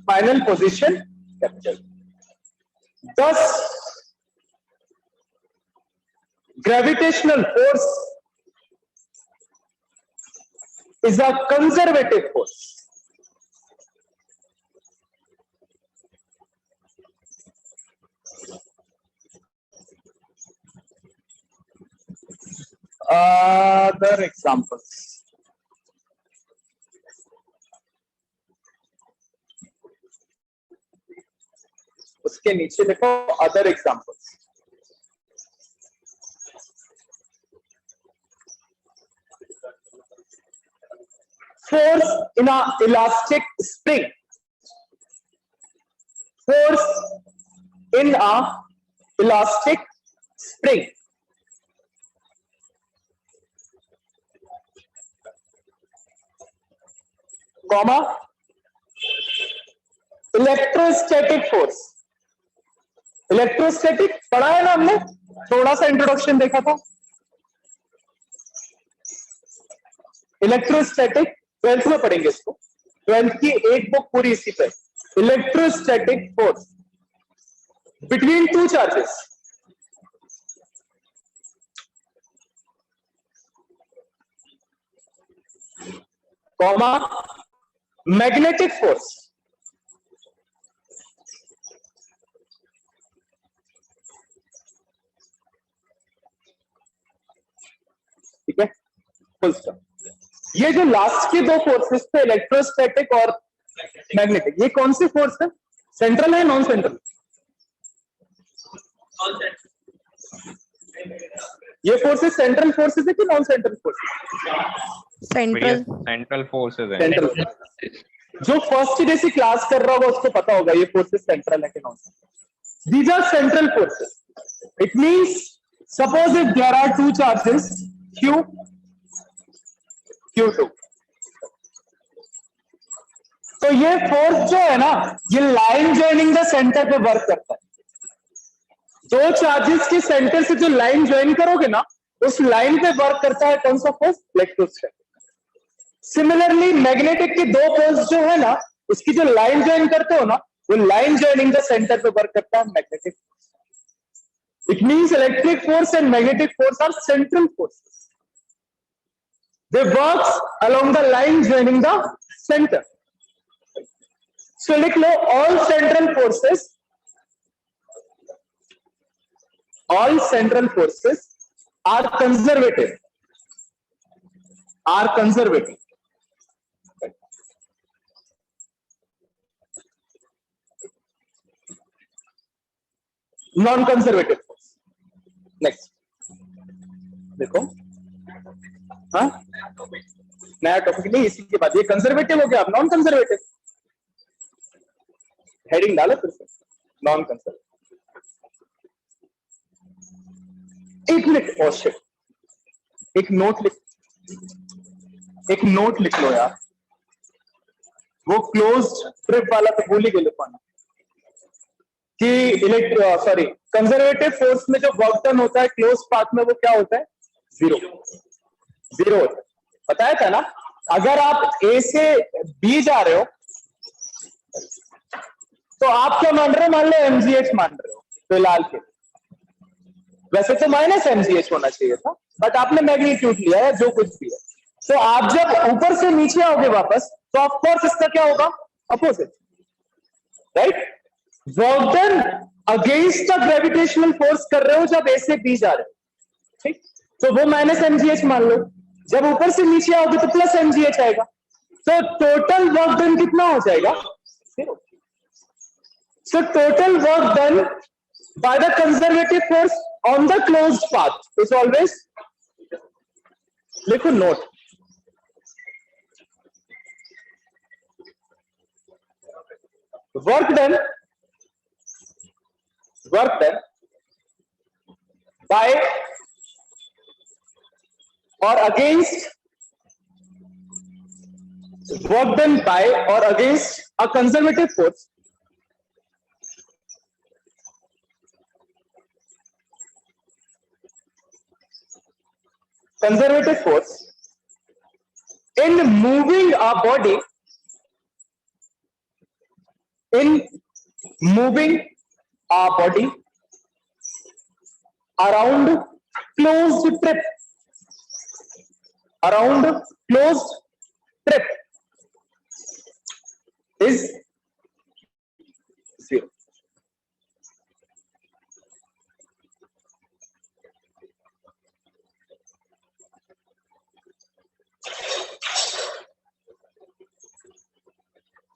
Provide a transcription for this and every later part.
Final position capture. Thus, gravitational force is a conservative force. Other examples. उसके नीचे लिखो other examples. Force in a elastic spring. Force in a elastic spring. Comma. Electrostatic force. Electrostatic पढ़ा है ना हमने, थोड़ा सा introduction देखा था। इलेक्ट्रोस्टैटिक 12th में पढ़ेंगे इसको, 12th की एक बुक पूरी इसी पे। Electrostatic force between two charges, comma magnetic force, ठीक है, फुल स्टॉप। ये जो लास्ट के दो फोर्सेस थे, इलेक्ट्रोस्टैटिक और मैग्नेटिक, ये कौन सी फोर्स है? सेंट्रल है, नॉन सेंट्रल? ये फोर्सेस सेंट्रल फोर्सेस है कि non central forces? Central central forces है। सेंट्रल। जो फर्स्ट जैसी क्लास कर रहा होगा उसको पता होगा ये फोर्सेस सेंट्रल है कि non central. These are central forces. It means suppose if there are two charges Q, Q2, तो ये फोर्स जो है ना, ये लाइन जॉइनिंग द सेंटर पे वर्क करता है। दो चार्जेस के सेंटर से जो लाइन ज्वाइन करोगे ना, उस लाइन पे वर्क करता है कौन सा फोर्स? इलेक्ट्रोस्टैटिक। सिमिलरली मैग्नेटिक के दो पोल्स जो है ना, उसकी जो लाइन ज्वाइन करते हो ना, वो लाइन ज्वाइनिंग द सेंटर पे वर्क करता है magnetic force. It means electric force and magnetic force are central forces. They works along the line joining the center. So लिख लो all central forces are conservative. Non-conservative force. Next. देखो, हाँ, नया topic नहीं, इसी के बाद ये कंजर्वेटिव हो गया, अब नॉन कंजर्वेटिव। हेडिंग डालो फिर से, नॉन कंजर्वेटिव। एक मिनट औशिक, एक नोट लिख लो यार। वो क्लोज्ड ट्रिप वाला तो भूल ही गए लिखवाना कि कंजर्वेटिव फोर्स में जो वर्क डन होता है क्लोज पाथ में, वो क्या होता है? जीरो होता है। बताया था ना, अगर आप ए से बी जा रहे हो तो आप क्या मान रहे हो? मान लो एमजीएच मान रहे हो फिलहाल के। वैसे तो माइनस एमजीएच होना चाहिए था, बट आपने मैग्नीट्यूड लिया है, जो कुछ भी है। तो आप जब ऊपर से नीचे आओगे वापस, तो ऑफकोर्स इसका क्या होगा? Opposite, right? Work done against the gravitational force कर रहे हो जब ए से बी जा रहे हो, ठीक? तो वो माइनस एमजीएच मान लो। जब ऊपर से नीचे आओगे तो प्लस एमजीएच आएगा। तो टोटल वर्क डन कितना हो जाएगा? 0। So total work done by the conservative force on the closed path is always, लिखो note, work done by or against, work done by or against a conservative force in moving a body, in moving a body around closed trip, around closed trip is 0.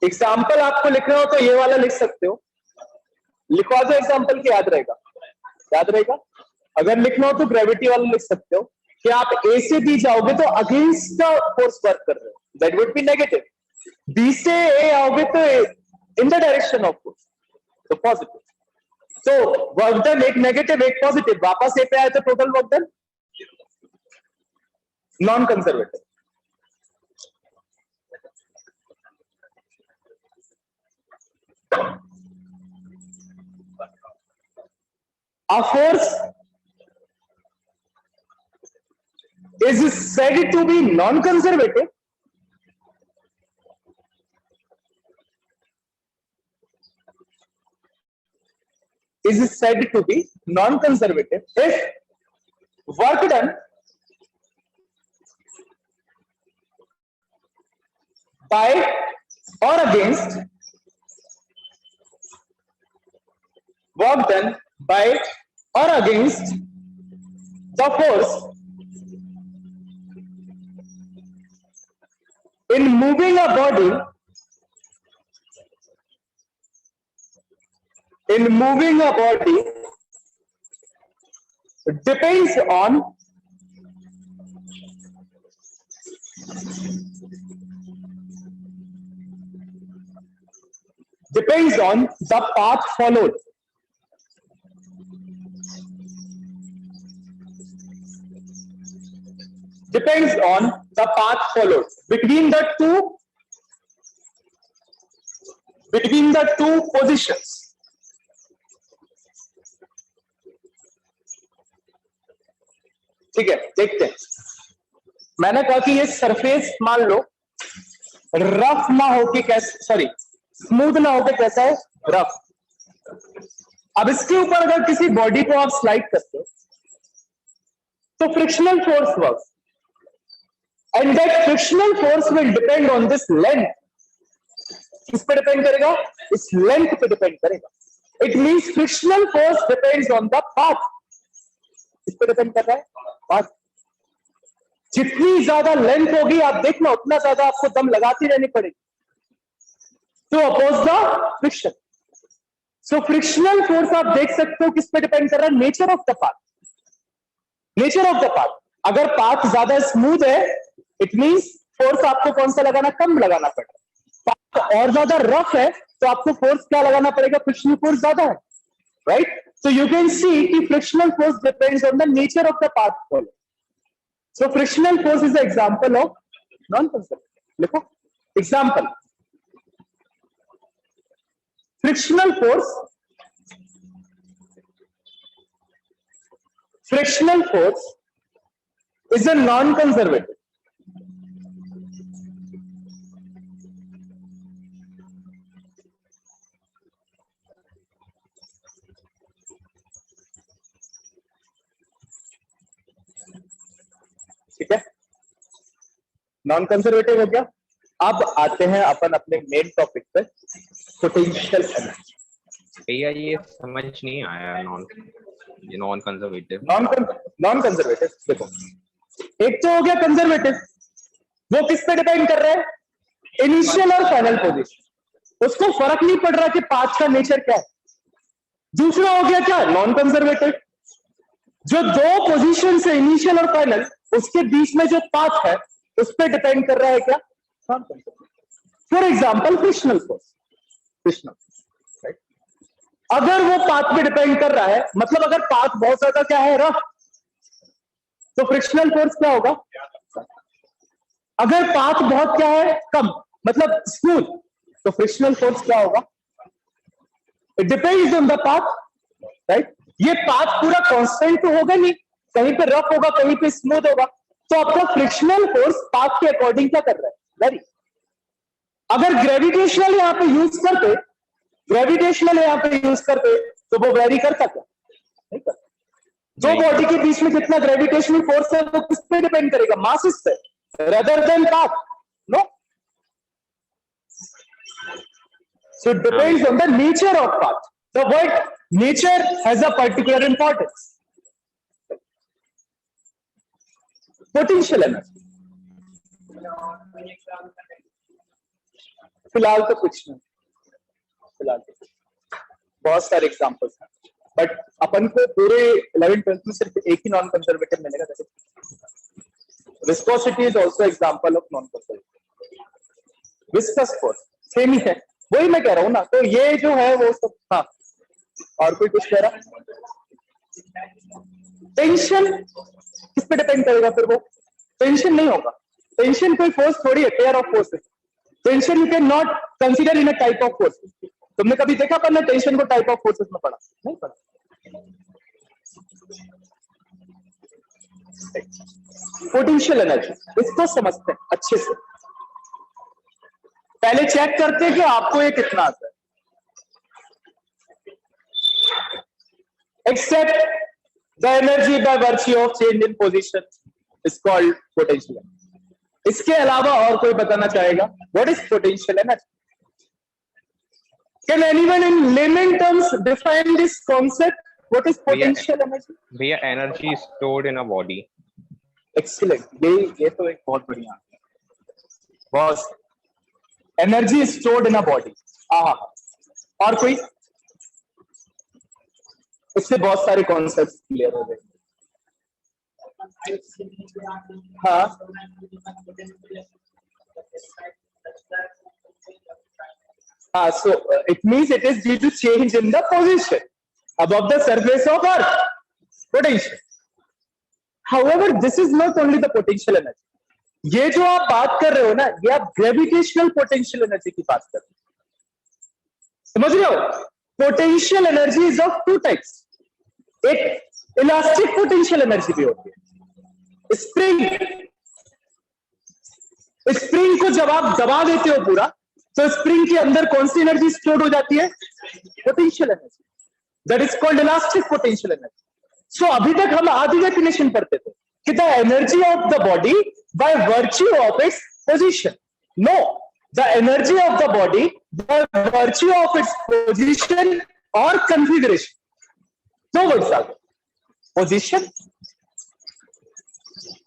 Example आपको लिखना हो तो ये वाला लिख सकते हो, लिखवा दो एग्जाम्पल की, याद रहेगा, याद रहेगा। अगर लिखना हो तो ग्रेविटी वाला लिख सकते हो कि आप ए से बी जाओगे तो अगेंस्ट द फोर्स वर्क कर रहे हो, that would be negative. B से ए आओगे तो in the direction of force, तो पॉजिटिव। तो वर्क डन एक नेगेटिव एक पॉजिटिव, वापस ए पे आए तो total work done non conservative. A force is said to be non-conservative if work done by or against the force in moving a body depends on the path followed. Depends on the path followed between the two positions. ठीक है, देखते हैं। मैंने कहा कि ये surface मान लो rough ना हो कि कैसे, सॉरी स्मूथ ना हो कि कैसा है, रफ। अब इसके ऊपर अगर किसी बॉडी को आप स्लाइड करते हो तो frictional force work, and that frictional force will depend on this length. किस पे डिपेंड करेगा? इस लेंथ पे डिपेंड करेगा। It means frictional force depends on the path. इस पे डिपेंड कर रहा है पाथ। जितनी ज्यादा लेंथ होगी आप देखना उतना ज्यादा आपको दम लगाती रहनी पड़ेगी to oppose the friction. So frictional force आप देख सकते हो किस पे डिपेंड कर रहा है? Nature of the path. Nature of the path. अगर पाथ ज्यादा स्मूथ है इट मींस फोर्स आपको कौन सा लगाना? कम लगाना पड़ेगा। पाथ और ज्यादा रफ है तो आपको फोर्स क्या लगाना पड़ेगा? फ्रिक्शनल फोर्स ज्यादा है, right? So you can see कि frictional force depends on the nature of the path followed. So frictional force is an example of non-conservative. लिखो example. Frictional force is a non-conservative. ठीक है, non conservative हो गया। अब आते हैं अपन अपने मेन टॉपिक पे, पोटेंशियल एनर्जी। भैया ये समझ नहीं आया नॉन कंजर्वेटिव। नॉन कंजर्वेटिव देखो, एक तो हो गया कंजर्वेटिव, वो किस पे डिपेंड कर रहा है? इनिशियल और फाइनल पोजीशन। उसको फर्क नहीं पड़ रहा कि पाथ का नेचर क्या है। दूसरा हो गया क्या? नॉन कंजर्वेटिव, जो दो पोजीशन से इनिशियल और फाइनल उसके बीच में जो पाथ है उस पर डिपेंड कर रहा है क्या? For example frictional force. Right? अगर वो पाथ पे डिपेंड कर रहा है, मतलब अगर पाथ बहुत ज्यादा क्या है? रफ, तो फ्रिक्शनल फोर्स क्या होगा? अगर पाथ बहुत क्या है? कम, मतलब स्मूथ, तो फ्रिक्शनल फोर्स क्या होगा? It depends on the path, right? ये पाथ पूरा कांस्टेंट तो होगा नहीं, कहीं पे रफ होगा कहीं पे स्मूथ होगा। तो आपका फ्रिक्शनल फोर्स पाथ के अकॉर्डिंग क्या कर रहा है, वेरी। अगर ग्रेविटेशनल यहां पे यूज करते, ग्रेविटेशनल यहां पे यूज करते, तो वो वेरी करता क्या, नहीं करता। दो बॉडी के बीच में कितना ग्रेविटेशनल फोर्स है वो किस पे डिपेंड करेगा, मासेस पे, rather than path, no? So it depends on the nature of path. The word nature has a particular importance. Potential energy. फिलहाल तो कुछ नहीं, फिलहाल तो बहुत सारे एग्जांपल्स हैं, बट अपन को पूरे 11th-12th में सिर्फ एक ही नॉन कंजर्वेटिव मिलेगा, जैसे viscosity is also example of non conservative. Viscous force same ही है, वही मैं कह रहा हूं ना। तो ये जो है वो सब, हाँ और कोई कुछ कह रहा, टेंशन किस पे डिपेंड करेगा, फिर वो टेंशन नहीं होगा। टेंशन कोई फोर्स थोड़ी है, pair of forces. Tension you can not consider in a type of force. तुमने कभी देखा पर टेंशन को टाइप ऑफ फोर्सेस में पढ़ा नहीं पढ़ा। पोटेंशियल एनर्जी, इसको समझते हैं अच्छे से। पहले चेक करते हैं कि आपको ये कितना आता है। Except the energy by virtue of change in position is called potential. इसके अलावा और कोई बताना चाहेगा what is potential energy? Can anyone in layman terms define this concept? What is potential energy? भैया energy stored in a body. Excellent, ये तो एक बहुत बढ़िया boss. Energy stored in a body. और कोई? इससे बहुत सारे कॉन्सेप्ट क्लियर हो गए। हाँ हाँ, so it means it is due to change in the position above the surface of earth, potential. However, this is not only the potential energy. ये जो आप बात कर रहे हो ना, ये आप ग्रेविटेशनल पोटेंशियल एनर्जी की बात कर रहे हो, समझ रहे हो? Potential energy is of two types. एक इलास्टिक पोटेंशियल एनर्जी भी होती है, स्प्रिंग को जब आप दबा देते हो पूरा, तो स्प्रिंग के अंदर कौन सी एनर्जी स्टोर हो जाती है? Potential energy, that is called elastic potential energy. So अभी तक हम आधी डेफिनेशन पढ़ते थे कि the energy of the body by virtue of its position. No, the energy of the body by virtue of its position और configuration. दो words आ गए, पोजीशन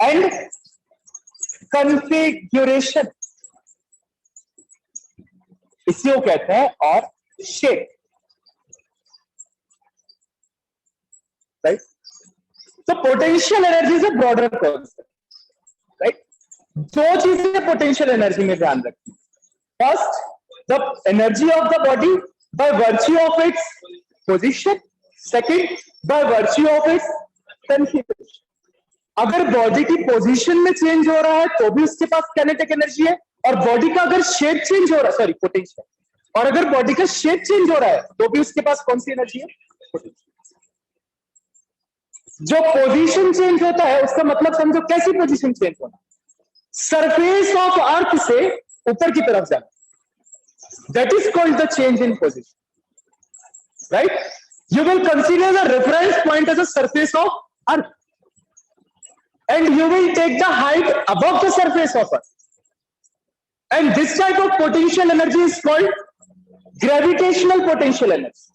एंड कॉन्फ़िगरेशन। इसी को कहते हैं और शेप, राइट? तो potential energy is a broader concept, right? दो चीजें पोटेंशियल एनर्जी में ध्यान रखनी। First, the energy of the body by virtue of its position. Second, bye virtue of it's configuration. अगर बॉडी की पोजीशन में चेंज हो रहा है तो भी उसके पास काइनेटिक एनर्जी है, और बॉडी का अगर शेप चेंज हो रहा है, सॉरी पोटेंशियल, और अगर बॉडी का शेप चेंज हो रहा है तो भी उसके पास कौन सी एनर्जी है? पोटेंशियल। जो पोजीशन चेंज होता है उसका मतलब समझो कैसी पोजीशन चेंज होना? सरफेस ऑफ अर्थ से ऊपर की तरफ जाना, that is called the change in position, right? You will consider the reference point as a surface of earth, and you will take the height above the surface of earth, and this type of potential energy is called gravitational potential energy,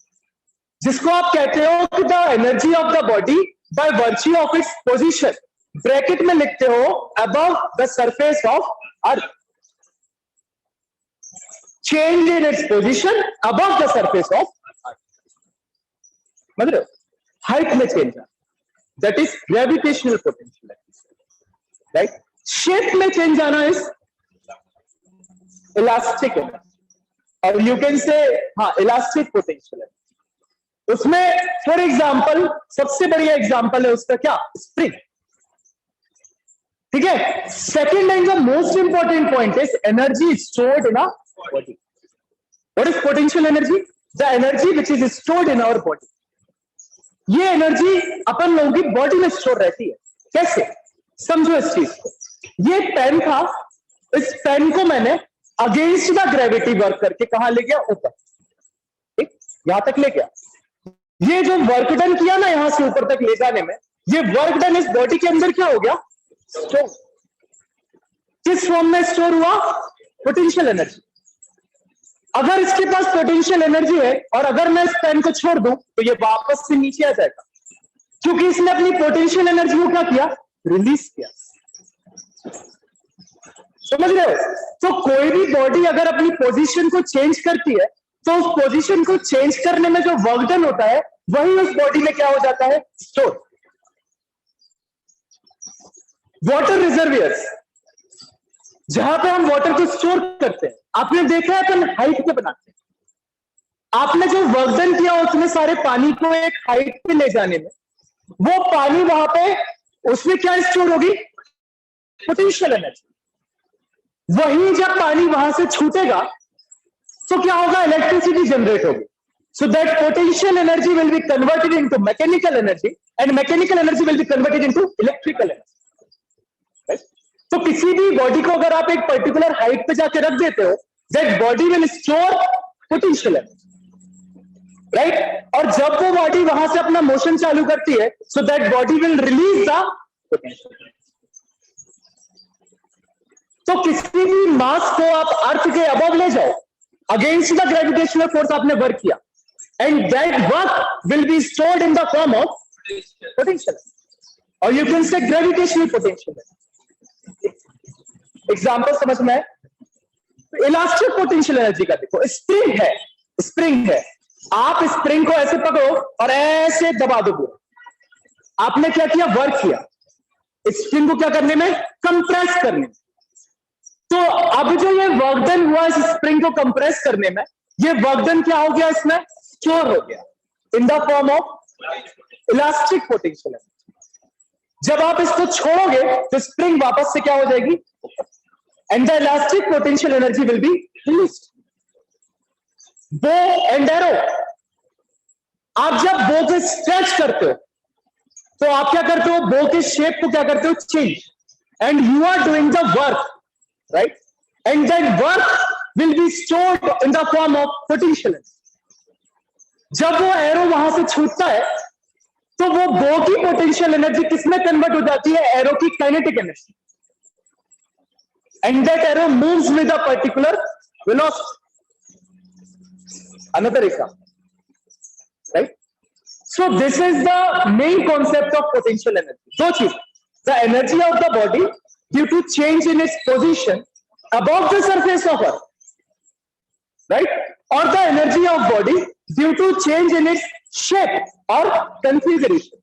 जिसको आप कहते हो कि the energy of the body by virtue of its position, bracket में लिखते हो above the surface of earth, change in its position above the surface of earth, मतलब height में change, that is gravitational potential energy, right? Shape में change आना is elastic energy, और you can say हाँ elastic potential energy. उसमें for example सबसे बढ़िया example है उसका क्या? स्प्रिंग, ठीक है? Second and the most important point is energy stored in our body. What is potential energy? The energy which is stored in our body. ये energy अपन लोगों की बॉडी में स्टोर रहती है। कैसे? समझो इस चीज को, ये पेन था, इस पेन को मैंने अगेंस्ट द ग्रेविटी वर्क करके कहां ले गया, ऊपर, ठीक, यहां तक ले गया। ये जो वर्क डन किया ना यहां से ऊपर तक ले जाने में, ये वर्क डन इस बॉडी के अंदर क्या हो गया, स्टोर। किस फॉर्म में स्टोर हुआ, पोटेंशियल एनर्जी। अगर इसके पास पोटेंशियल एनर्जी है और अगर मैं इस पेन को छोड़ दूं तो ये वापस से नीचे आ जाएगा, क्योंकि इसने अपनी पोटेंशियल एनर्जी को क्या किया, रिलीज किया। समझ रहे हो? तो कोई भी बॉडी अगर अपनी पोजीशन को चेंज करती है तो उस पोजीशन को चेंज करने में जो वर्क डन होता है वही उस बॉडी में क्या हो जाता है, स्टोर। वाटर रिजर्वियर्स, जहां पे हम वाटर को स्टोर करते हैं, आपने देखा है अपन हाइट पे बनाते हैं। आपने जो वर्क डन किया उसमें सारे पानी को एक हाइट पे ले जाने में, वो पानी वहां पे उसमें क्या स्टोर होगी, पोटेंशियल एनर्जी। वही जब पानी वहां से छूटेगा तो क्या होगा, इलेक्ट्रिसिटी जनरेट होगी। So that potential energy will be converted into mechanical energy and mechanical energy will be converted into electrical energy. तो किसी भी बॉडी को अगर आप एक पर्टिकुलर हाइट पे जाके रख देते हो, that body will store potential energy, right. और जब वो बॉडी वहां से अपना मोशन चालू करती है, so that body will release the potential. तो किसी भी मास को आप अर्थ के अबव ले जाओ, अगेंस्ट द ग्रेविटेशनल फोर्स आपने वर्क किया, and that work will be stored in the form of potential, और you can say gravitational potential. Example समझ में है? इलास्टिक पोटेंशियल एनर्जी का देखो, स्प्रिंग है, स्प्रिंग है, आप स्प्रिंग को ऐसे पकड़ो और ऐसे दबा दो, आपने क्या किया, वर्क किया स्प्रिंग को क्या करने में, कंप्रेस करने में। तो अब जो ये वर्क डन हुआ इस स्प्रिंग को कंप्रेस करने में, ये वर्क डन क्या हो गया, इसमें स्टोर हो गया इन the form of elastic potential energy. जब आप इसको छोड़ोगे तो स्प्रिंग वापस से क्या हो जाएगी, and the elastic potential energy will be released. बो एंड एरो, आप जब बो को स्ट्रेच करते हो तो आप क्या करते हो, बो के शेप को क्या करते हो, change, and you are doing the work, right, and then work will be stored in the form of potential energy। जब वो एरो वहां से छूटता है तो वो बो की पोटेंशियल एनर्जी किसमें कन्वर्ट हो जाती है, एरो की kinetic energy, and that arrow moves with a particular velocity. Another example, right. So this is the main concept of potential energy. दो चीज, the energy of the body due to change in its position above the surface of earth, right, or the energy of body due to change in its shape or configuration।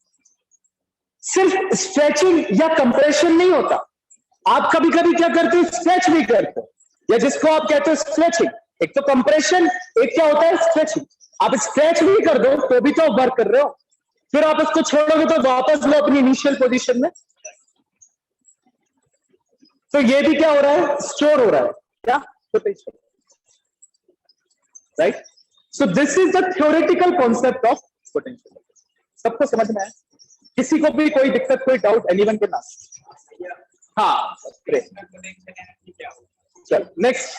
सिर्फ stretching या compression नहीं होता, आप कभी कभी क्या करते हो, स्ट्रेच भी करते हो, या जिसको आप कहते हो स्ट्रेचिंग। एक तो कंप्रेशन, एक क्या होता है, स्ट्रेचिंग। आप स्ट्रेच भी कर दो तो भी तो वर्क कर रहे हो, फिर आप इसको छोड़ोगे तो वापस लो अपनी इनिशियल पोजीशन में, तो ये भी क्या हो रहा है, स्टोर हो रहा है, क्या, potential, right. So this is the theoretical concept of potential. सबको समझ में आया? किसी को भी कोई दिक्कत, कोई डाउट, एनीवन के नाम? हाँ, चल नेक्स्ट।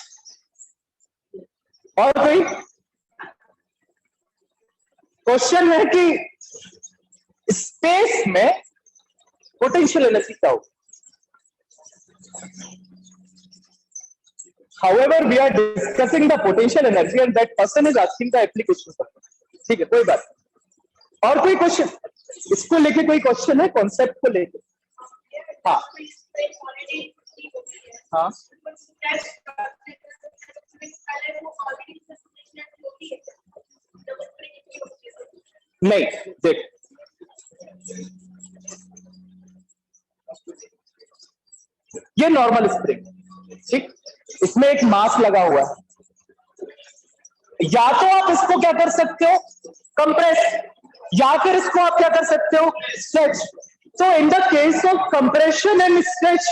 और कोई क्वेश्चन है कि स्पेस में पोटेंशियल एनर्जी क्या होगी? However, we are discussing the potential energy and that person is asking the application for it. ठीक है, कोई बात नहीं। और कोई क्वेश्चन इसको लेके, कोई क्वेश्चन है कॉन्सेप्ट को लेके? हाँ हाँ, नहीं देख, ये नॉर्मल स्प्रिंग, ठीक, इसमें एक मास लगा हुआ है। या तो आप इसको क्या कर सकते हो, कंप्रेस, या फिर इसको आप क्या कर सकते हो, स्ट्रेच। तो in the case of compression and stretch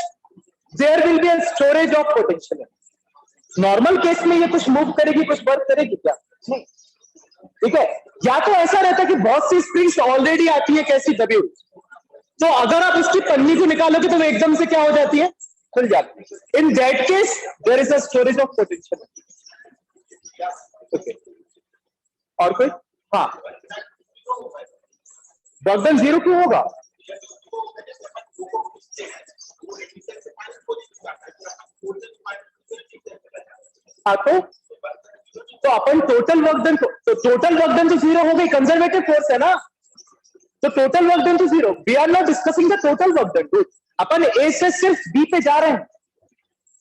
there will be a storage of potential energy. Normal case में ये कुछ मूव करेगी, कुछ वर्क करेगी क्या, नहीं, ठीक है। या तो ऐसा रहता है कि बहुत सी स्प्रिंग्स ऑलरेडी आती है कैसी दबी हुई, तो अगर आप इसकी पन्नी को निकालोगे तो वो एकदम से क्या हो जाती है, खुल जाती है। In that case there is a storage of potential. Okay, और कोई? हाँ, वर्क डन जीरो क्यों होगा? हाँ, तो अपन टोटल वर्क डन, तो टोटल वर्क डन तो जीरो हो गई, कंजर्वेटिव फोर्स है ना, तो टोटल वर्क डन तो zero. We are not discussing the total work done, अपन ए से सिर्फ बी पे जा रहे हैं,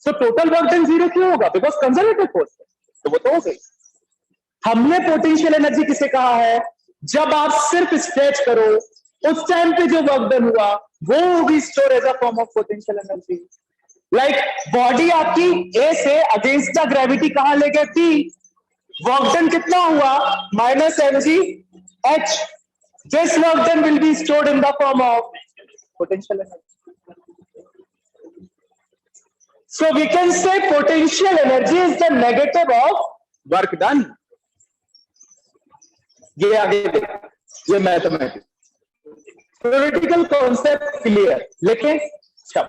तो टोटल वर्क डन जीरो क्यों होगा? बिकॉज कंजर्वेटिव फोर्स है, तो वो तो हो गई। हमने पोटेंशियल एनर्जी किसे कहा है? जब आप सिर्फ स्ट्रेच करो उस टाइम पे जो वर्क डन हुआ वो होगी store as a form of potential energy. Like body आपकी ए से अगेंस्ट द ग्रेविटी कहां ले गए? पी, वर्क डन कितना हुआ? Minus M G H. This work done will be stored in the form of potential energy. So we can say potential energy is the negative of work done. ये आगे देखो, ये mathematics theoretical concept clear, लेकिन अच्छा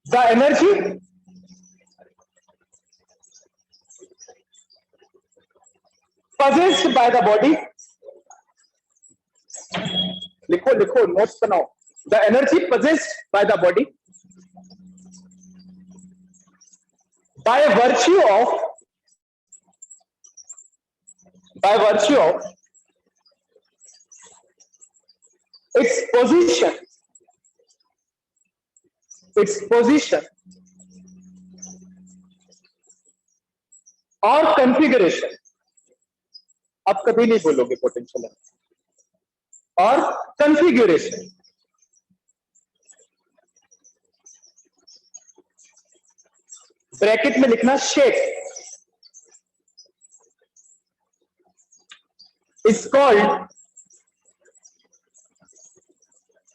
the energy possessed by the body, लिखो लिखो notes बनाओ, the energy possessed by the body by virtue of its position और configuration, अब कभी नहीं बोलोगे पोटेंशियल एनर्जी, और configuration, ब्रैकेट में लिखना shape, is called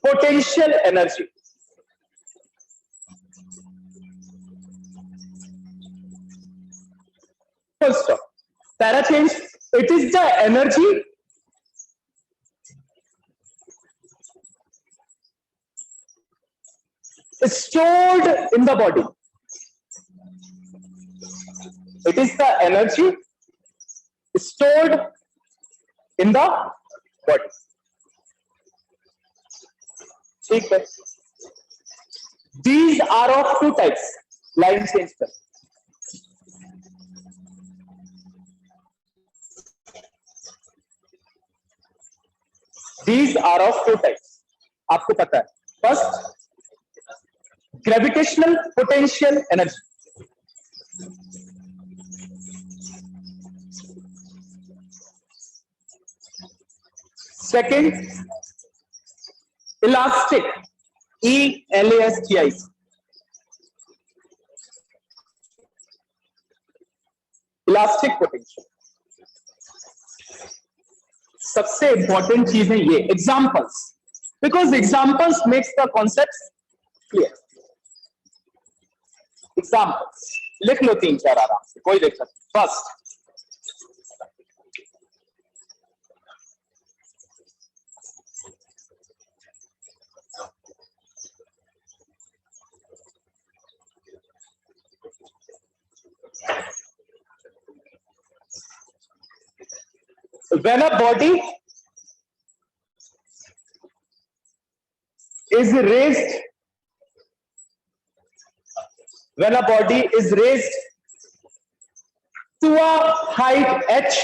potential energy. Full stop. Para change. It is the energy stored in the body. It is the energy stored in the body. ठीक है, these are of two types. Line change कर, these are of two types. आपको पता है, first gravitational potential energy, second elastic, ELASTIC, elastic potential. सबसे important चीज है ये examples, because examples makes the concept clear. Examples लिख लो 3-4 आराम से, कोई दिक्कत नहीं। First, when a body is raised, when a body is raised to a height h,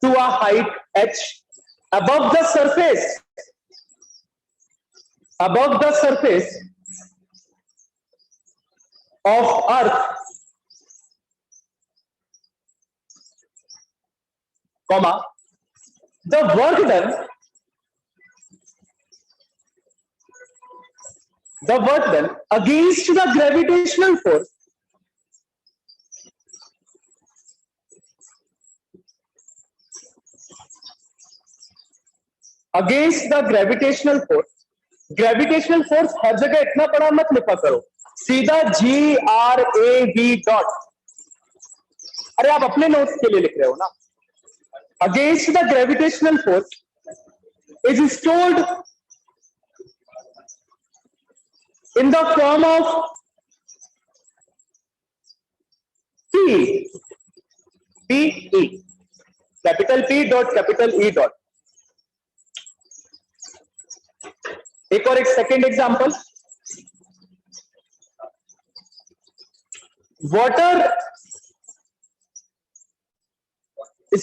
to a height h above the surface of earth, comma, the work done against the gravitational force against the gravitational force, gravitational force हर जगह इतना बड़ा मत लिखा करो, सीधा GRAV dot, अरे आप अपने नोट्स के लिए लिख रहे हो ना। Against the gravitational force is stored in the form of P, E, capital P dot capital E dot. एक और एक second example, water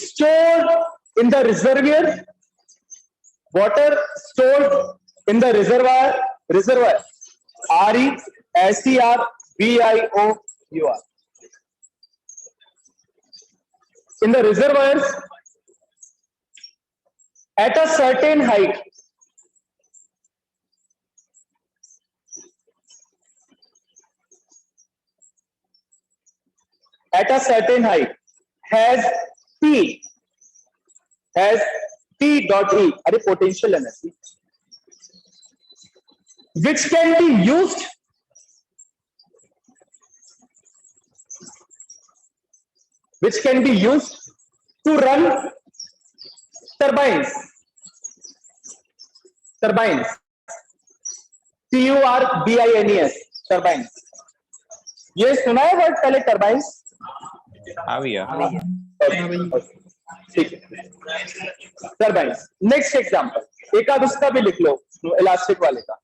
stored in the reservoir, water stored in the reservoir, RESERVIOUR, in the reservoirs at a certain height, has P dot E, अरे potential energy, which can be used to run turbines, TURBINES, turbines. ये सुना है word पहले, turbines? हाँ भैया। ठीक है, turbines. Next example, एक आध उसका भी लिख लो, इलास्टिक वाले का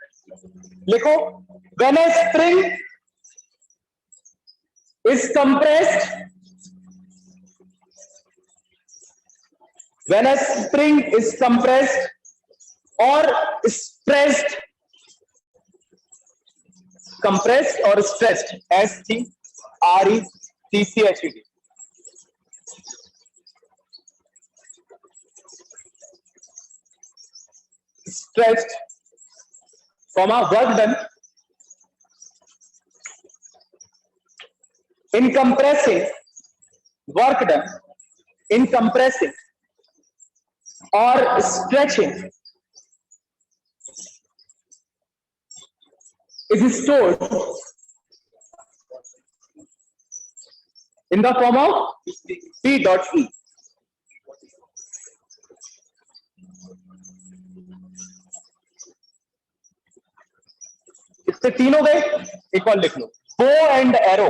लिखो। When a spring is compressed, when a spring is compressed or stressed, compressed or stressed, STRECCHED, stressed, comma, work done in compressing, work done in compressing or stretching is stored in the form of P dot E. इससे तीन हो गए, एक और लिख लो, bow and arrow.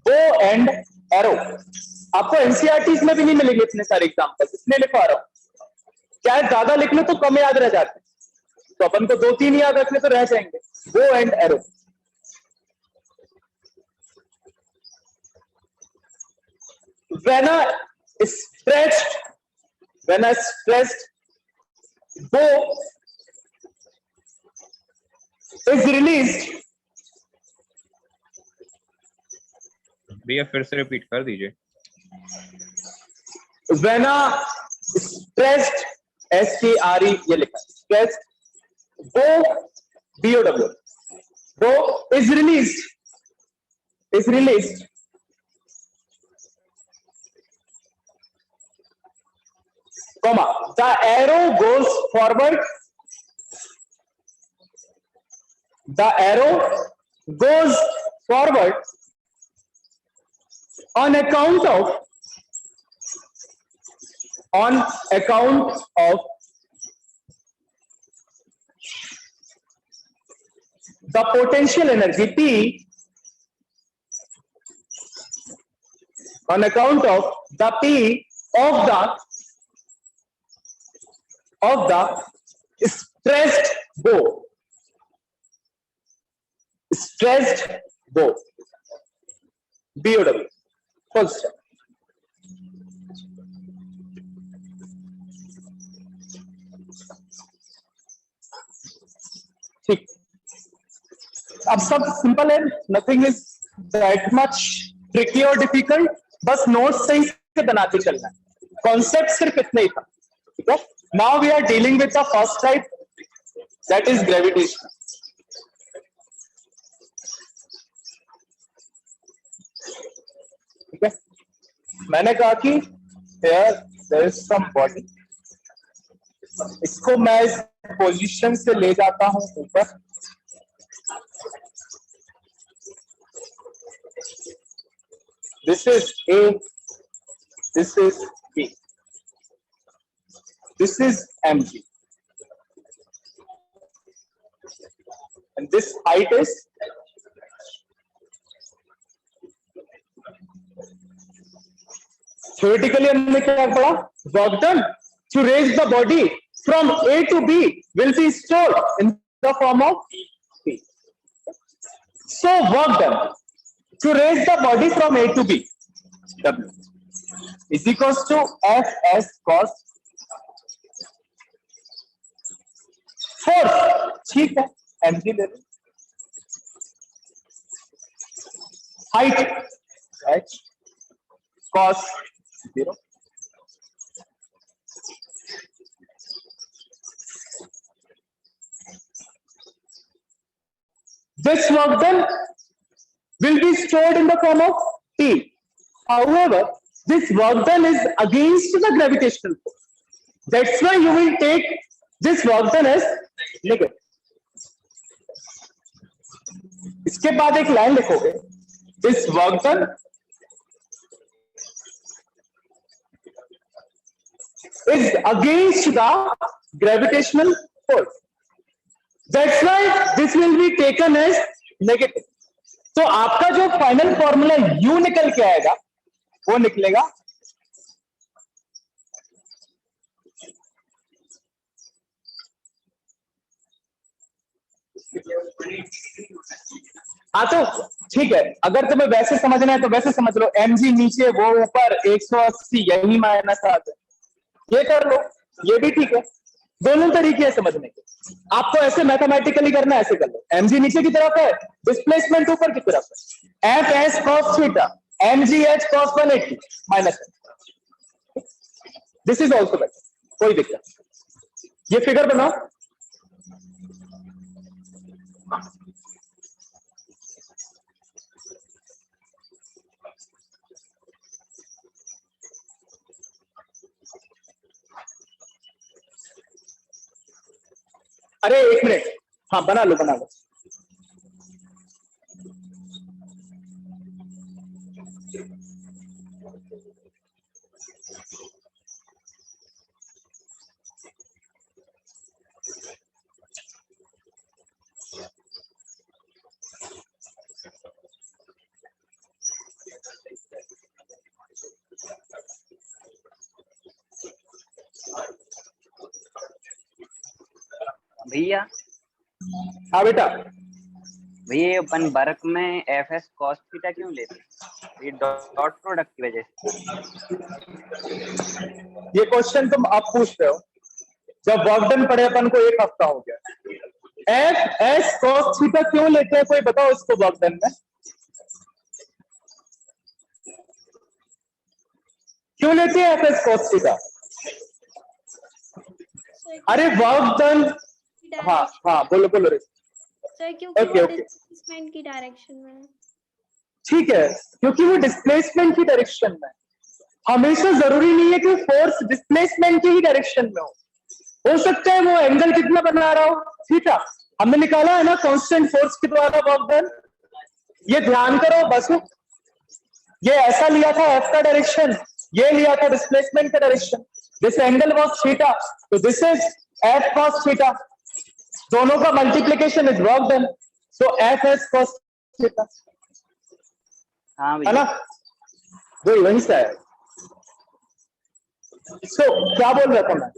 Bow and arrow आपको NCERT में भी नहीं मिलेंगे इतने सारे एग्जांपल, इसलिए लिखवा रहा हूं। चाहे ज्यादा लिख लो तो कम याद रह जाते हैं, तो अपन को 2-3 याद रखने तो रह जाएंगे। बो and arrow, when a stretched bow is released, भैया फिर से रिपीट कर दीजिए। when a stretched, STRE ये लिखा है, stretched bow, BOW, bow is released, comma, the arrow goes forward, on account of the potential energy P, on account of the P of the stressed bow, BOW, full stop। ठीक, अब सब simple है, nothing is that much tricky और difficult, बस notes सही से बनाते चलना है, कॉन्सेप्ट सिर्फ इतना ही था। ठीक है, now we are dealing with the first type, that is gravitation. ठीक है, मैंने कहा कि here there is some body इसको मैं इस पोजीशन से ले जाता हूं ऊपर, this is A, this is B, this is mg, and this height is theoretically हमने क्या पढ़ा, work done to raise the body from A to B will be stored in the form of P. So work done to raise the body from A to B, W is equals to Fs cos force, ठीक है, mg ले लो, height h cos 0, this work done will be stored in the form of T. However, this work done is against the gravitational force. That's why you will take this work done as negative. इसके बाद एक line लिखोगे, this work done is against the gravitational force. That's why this will be taken as negative. तो आपका जो final formula U निकल के आएगा वो निकलेगा हाँ, तो ठीक है, अगर तुम्हें वैसे समझना है तो वैसे समझ लो, mg नीचे वो ऊपर 180 यही माइनस आते, ये कर लो, ये भी ठीक है, दोनों तरीके हैं समझने के। आपको ऐसे मैथमेटिकली करना है, ऐसे कर लो, mg नीचे की तरफ है, डिस्प्लेसमेंट ऊपर की तरफ है, F S cos theta, mg h cos 180 minus, this is also better, कोई दिक्कत, ये फिगर बनाओ, अरे एक मिनट, हाँ बना लो बना लो, भैया हाँ बेटा, भैया अपन वर्क में एफ एस कॉस थीटा क्यों लेते हैं? ये डॉट प्रोडक्ट की वजह से। ये क्वेश्चन तुम अब पूछ रहे हो, जब वर्क डन पड़े अपन को 1 हफ्ता हो गया, एफ एस कॉस थीटा क्यों लेते हैं, कोई बताओ इसको वर्क डन में क्यों लेते हैं एफ एस कॉस थीटा? अरे वर्क डन, हाँ हाँ बोलो बोलो रे, सर क्योंकि ओके, वो ओके। डिस्प्लेसमेंट की डायरेक्शन में है। ठीक है, क्योंकि वो डिस्प्लेसमेंट की डायरेक्शन में, हमेशा जरूरी नहीं है कि फोर्स डिस्प्लेसमेंट की ही डायरेक्शन में हो सकता है वो एंगल कितना बना रहा हो, थीटा, हमने निकाला है ना कांस्टेंट फोर्स के द्वारा वर्क डन, ये ध्यान करो बस, ये ऐसा लिया था एफ का डायरेक्शन, ये लिया था डिस्प्लेसमेंट का direction, this angle was theta, तो this is F cos theta, दोनों का multiplication is work done, so F S cos theta, हाँ है भैया, ना, वही से है। सो क्या बोल रहा था मैं,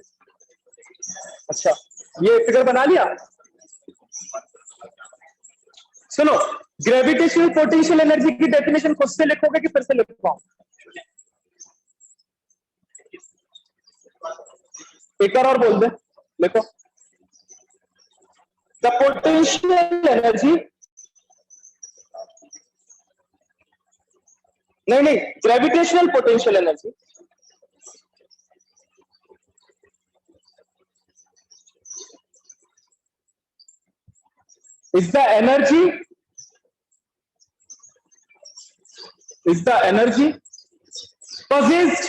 अच्छा ये फिगर बना लिया, सुनो, ग्रेविटेशनल पोटेंशियल एनर्जी की डेफिनेशन खुद से लिखोगे कि फिर से लिखवाऊं? एक और बोल दे, लिखो, द पोटेंशियल एनर्जी, नहीं, gravitational potential energy is the energy possessed,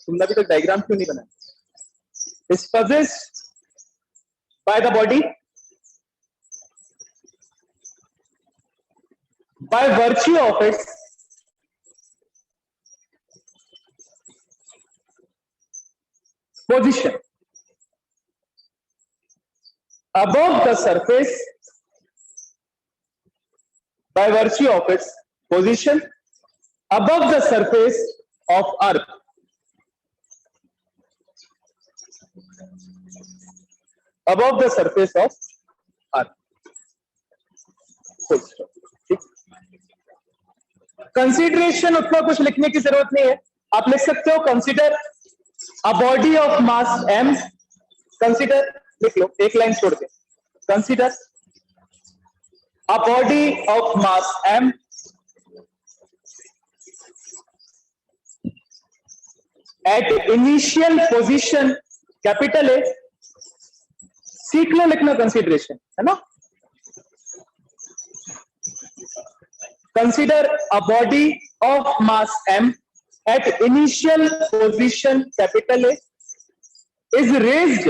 तुमने अभी तक डायग्राम क्यों नहीं बनाया, is possessed by the body by virtue of its position above the surface, by virtue of its position above the surface of earth. Above the surface of earth. Consideration उतना कुछ लिखने की जरूरत नहीं है, आप लिख सकते हो consider a body of mass m, consider लिख लो, एक लाइन छोड़ के, consider a body of mass m at initial position capital A, सीख लो लिखना कंसिडरेशन, है ना। Consider a body of mass m at initial position capital A is raised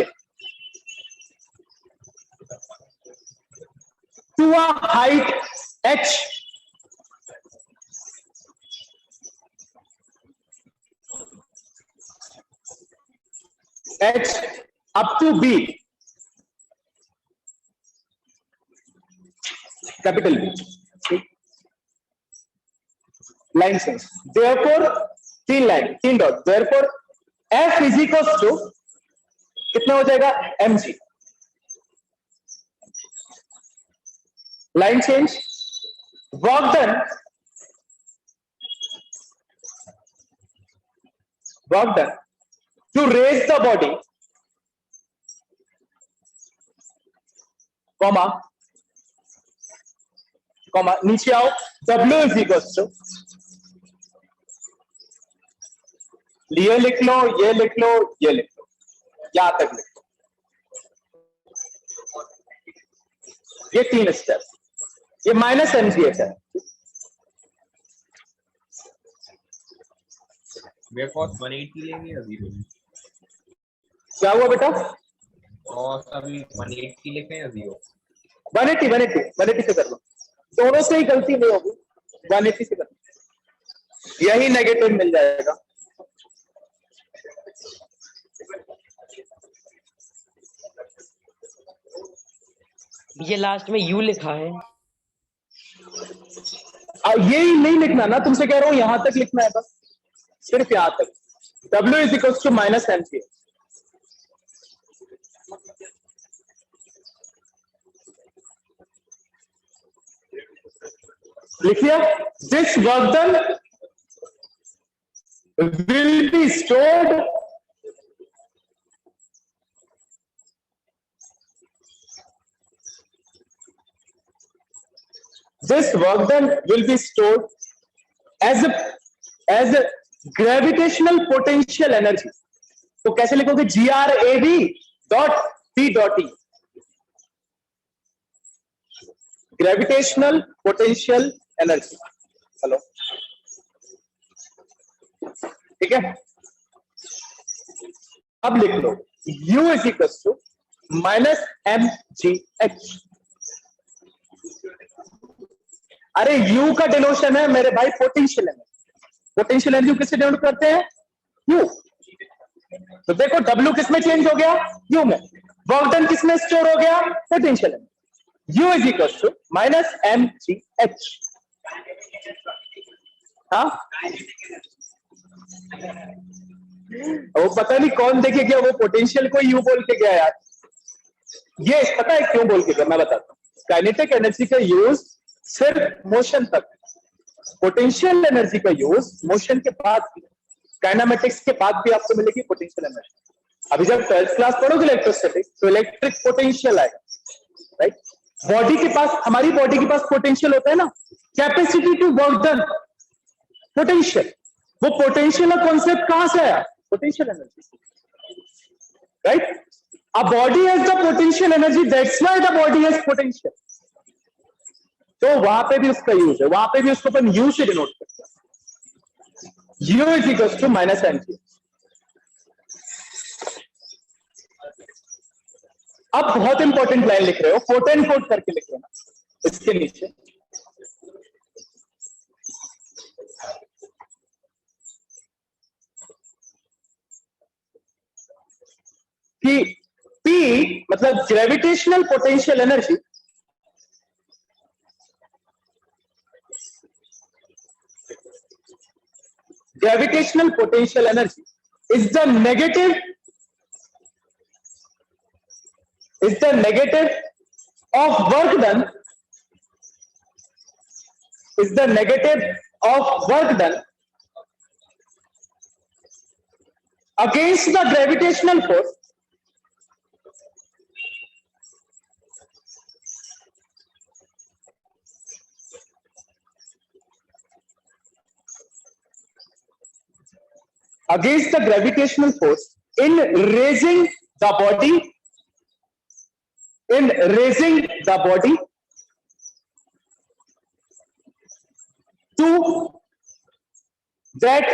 to a height h up to b, capital B. Line sense, therefore तीन line, तीन dot, therefore F is equals to कितना हो जाएगा mg, line change, work done to raise the body, comma नीचे आओ, W is equals to, ये लिख लो, ये लिख लो, ये लिख लो, यहां तक लिख लो, ये तीन स्टेप, ये माइनस mgh है। cos 180 लेंगे या 0? क्या हुआ बेटा? और अभी 180 लिखें या 0? 180 से कर लो, दोनों से ही गलती नहीं होगी, 180 से कर लो, यही नेगेटिव मिल जाएगा। ये लास्ट में यू लिखा है, यही नहीं लिखना ना, तुमसे कह रहा हूं यहां तक लिखना है, बस सिर्फ यहां तक। W is equals to minus mg, लिखिए, this work done will be स्टोर्ड as a gravitational potential energy। तो कैसे लिखोगे? GRAV डॉट P डॉट E, gravitational potential energy. Hello, ठीक है, अब लिख लो U is equal to minus mgh। अरे U का डिनोशन है मेरे भाई पोटेंशियल एनर्जी, पोटेंशियल एनर्जी किससे डिनोट करते हैं? U। तो देखो W किस में चेंज हो गया? U में। वर्क डन किस में स्टोर हो गया? Potential energy. U is equal to minus mgh। हाँ, वो पता नहीं कौन देखे गया, वो पोटेंशियल को U बोल के गया यार। ये पता है क्यों बोल के गया? मैं बताता हूँ। काइनेटिक एनर्जी का यूज सिर्फ मोशन तक, पोटेंशियल एनर्जी का यूज मोशन के बाद भी, काइनेमेटिक्स के बाद भी आपको मिलेगी पोटेंशियल एनर्जी। अभी जब 12th क्लास पढ़ोगे इलेक्ट्रोस्टैटिक्स, तो इलेक्ट्रिक पोटेंशियल आएगा, राइट। बॉडी के पास, हमारी बॉडी के पास पोटेंशियल होता है ना, capacity to work done, potential. वो पोटेंशियल का कॉन्सेप्ट कहां से आया? Potential energy, right. A body has the potential energy, that's why the body has potential. तो वहां पे भी उसका यूज है, वहां पे भी उसको अपन यू से डिनोट करते हैं। U is equal to minus mg। अब बहुत इंपॉर्टेंट लाइन लिख रहे हो, कोट एंड कोट करके लिख रहे हो ना इसके नीचे, कि P मतलब gravitational potential energy is the negative of work done against the gravitational force in raising the body to that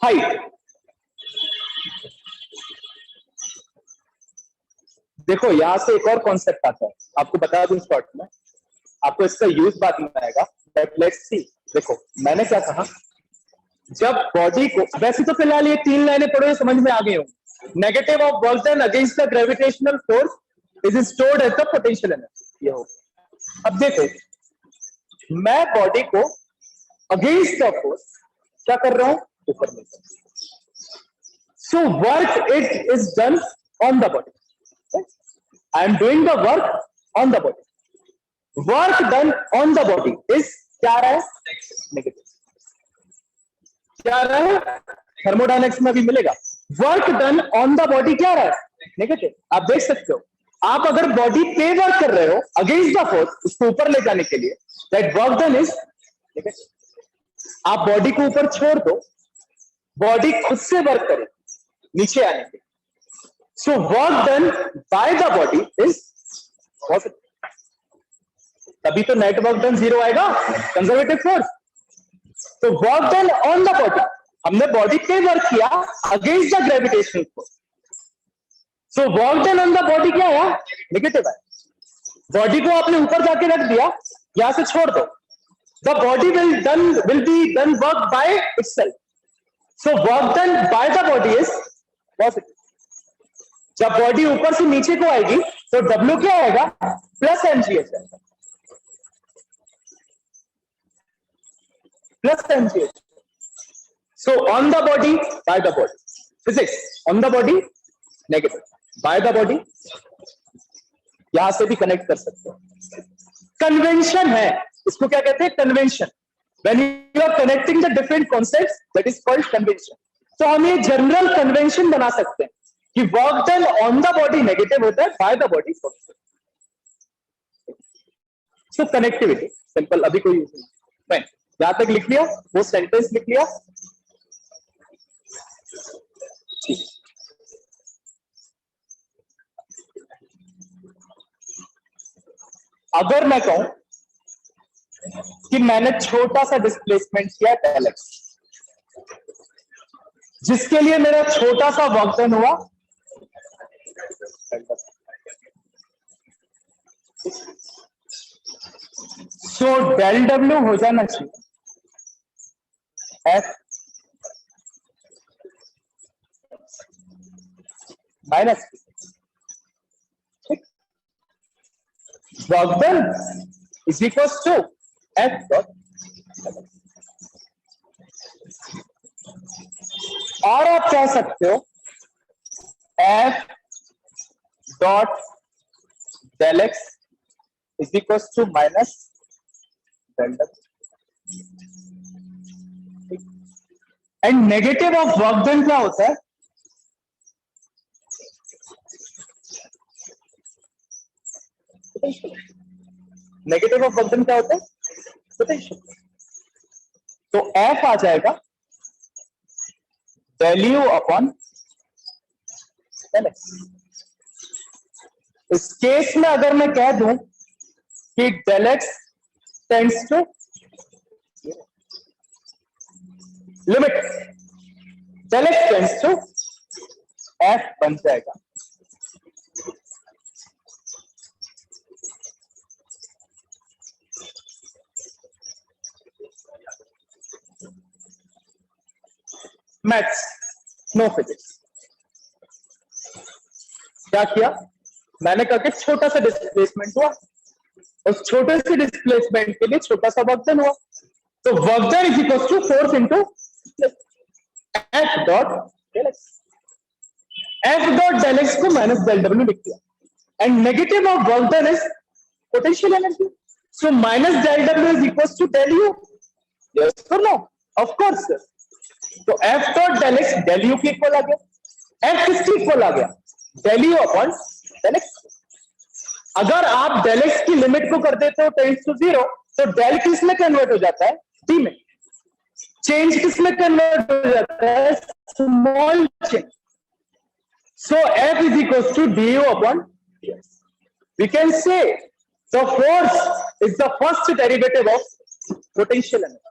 height. देखो यहां से एक और कॉन्सेप्ट आता है, आपको बता दूं शॉर्ट में, आपको इसका यूज बाद में आएगा, बट लेट्स सी। देखो मैंने क्या कहा, जब बॉडी को, वैसे तो फिलहाल ये 3 लाइनें पढ़ो, समझ में आ गई होंगी। Negative of work done against the gravitational force is stored as the potential energy, ये हो। अब देखो मैं बॉडी को अगेंस्ट द फोर्स क्या कर रहा हूं, ऊपर में। So work it is done on the body, I am doing the work on the body. Work done on the body is क्या रहा है, नेगेटिव। क्या रहा है, थर्मोडायनेमिक्स में भी मिलेगा। Work done on the body क्या रहा है, नेगेटिव। आप देख सकते हो, आप अगर बॉडी पे वर्क कर रहे हो अगेंस्ट द फोर्स, उसको ऊपर ले जाने के लिए, that work done is negative. आप बॉडी को ऊपर छोड़ दो, बॉडी खुद से वर्क करे नीचे आने के लिए। So work done by the body is positive, तभी तो नेट वर्क डन 0 आएगा, कंजर्वेटिव फोर्स। तो work done on the body, हमने बॉडी पे वर्क किया against the gravitational force. So work done on the body क्या है, नेगेटिव है। बॉडी को आपने ऊपर जाके रख दिया, यहां से छोड़ दो, the body will be done work by itself. So work done by the body is positive. जब बॉडी ऊपर से नीचे को आएगी तो W क्या आएगा, प्लस mgh आएगा, plus mgh. So on the body, by the body. Physics, on the body, negative. By the body, यहां से भी कनेक्ट कर सकते हो। कन्वेंशन है, इसको क्या कहते हैं, convention. When you are connecting the different concepts, that is called convention. तो हम ये जनरल कन्वेंशन बना सकते हैं कि work done on the body negative होता है, by the body positive. So connectivity simple, अभी कोई यूज नहीं। यहां तक लिख लिया, वो सेंटेंस लिख लिया, ठीक। अगर मैं कहूं कि मैंने छोटा सा डिस्प्लेसमेंट किया टेलेक्स, जिसके लिए मेरा छोटा सा वर्क डन हुआ, सो डेल डब्ल्यू हो जाना चाहिए F माइनस, ठीक। Work done is equal to F dot, और आप कह सकते हो F dot del X is equal to minus del W. And negative of work done क्या होता है, नेगेटिव ऑफ वर्क डन क्या होता है, पोटेंशियल। तो F आ जाएगा वैल्यू अपॉन LX। इस केस में अगर मैं कह दूं कि del X tends to limit, del X tends to F बन जाएगा मैथ्स, नो फिजिक्स। क्या किया मैंने कहा कि छोटा सा डिस्प्लेसमेंट हुआ, उस छोटे से डिस्प्लेसमेंट के लिए छोटा सा वर्क डन हुआ, तो work done is equal to force into F dot del X. F dot del X को माइनस डेल डब्ल्यू लिख दिया, and negative of work done is potential energy, so minus del W is equal to del U. Yes और no? Of course. तो F dot del X del U के equal आ गया, F किसके equal आ गया? Del U upon del X. अगर आप डेल एक्स की लिमिट को कर देते हो टेंड्स टू 0, तो डेल किस में कन्वर्ट हो जाता है? टी में। चेंज किस में कन्वर्ट हो जाता है? Small change. So F is equal to D U upon D X. We can say the force is the first derivative of potential energy.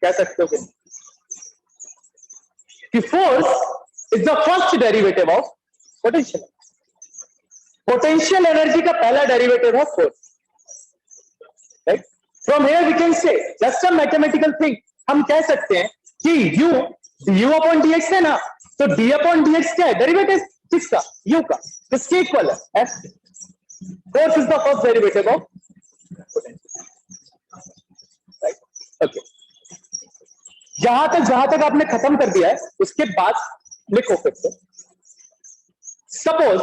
कह सकते हो कि force is the first derivative of potential. Potential energy का पहला derivative है force, right? From here we can say just a mathematical thing, हम कह सकते हैं कि यू du अपॉन dx है ना, तो d अपॉन dx क्या है? डेरिवेटिव किसका? u का। किसके इक्वल है? f। Force is the first derivative of potential, right? Okay, जहां तक आपने खत्म कर दिया है, उसके बाद लिखो फिर से। Suppose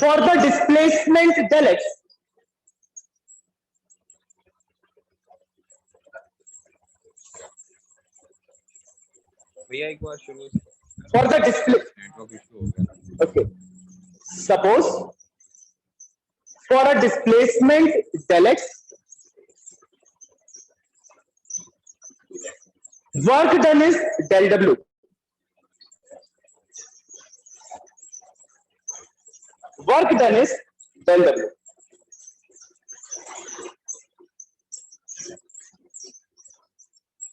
for the displacement del X, भैया एक बार शुरू for the display, network issue हो गया। okay, suppose for a displacement del x, work done is del w, work done is del w।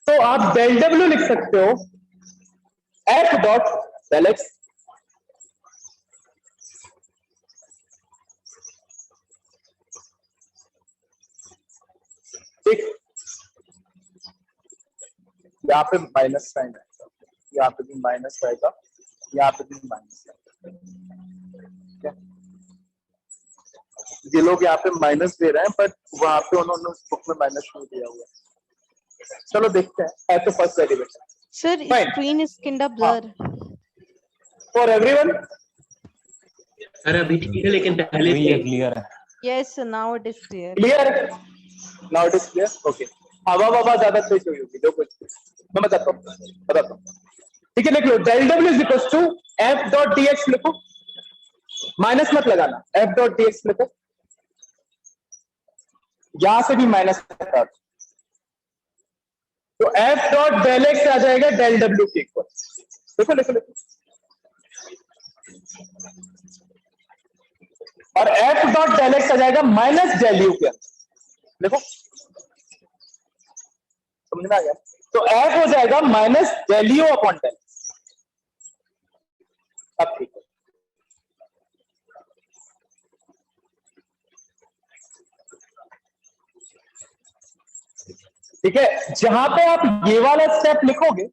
तो आप del w लिख सकते हो f डॉट del x, ठीक? यहाँ पे माइनस साइन आएगा, यहाँ पे भी माइनस आएगा, यहाँ पे भी माइनस आएगा। ये लोग यहाँ पे माइनस दे रहे हैं, बट वहां पे उन्होंने उस बुक में माइनस नहीं दिया हुआ है। चलो देखते हैं। है तो first derivative. Sir, Fine. screen is kind of blur. For everyone, अरे अभी ठीक है, लेकिन पहले ये क्लियर है। Yes, sir, now it is clear. Clear? Now it is clear. Okay, हवा ज्यादा तेज हुई होगी, जो कुछ मैं बताता हूँ। ठीक है, लिख लो del W is equal to F dot D X. लिखो, माइनस मत लगाना, एफ डॉट डी एक्स लिखो। यहां से भी माइनस हटा दो, तो एफ डॉट डेल एक्स आ जाएगा डेल डब्ल्यू के इक्वल। देखो लिखो लिखो, और एफ डॉट डेल एक्स आ जाएगा माइनस डेल यू के अंदर। देखो समझ में आ गया? तो एफ हो जाएगा minus del U upon del. अब ठीक है, ठीक है। जहां पे आप ये वाला स्टेप लिखोगे,